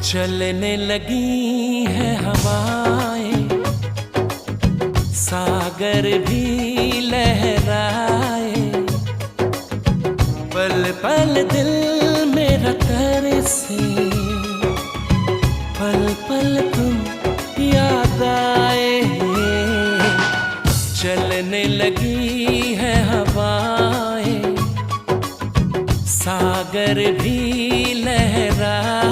चलने लगी है हवाएं, सागर भी लहराए, पल पल दिल मेरा तरसे, पल पल तुम याद आए। चलने लगी है हवाएं, सागर भी लहराए,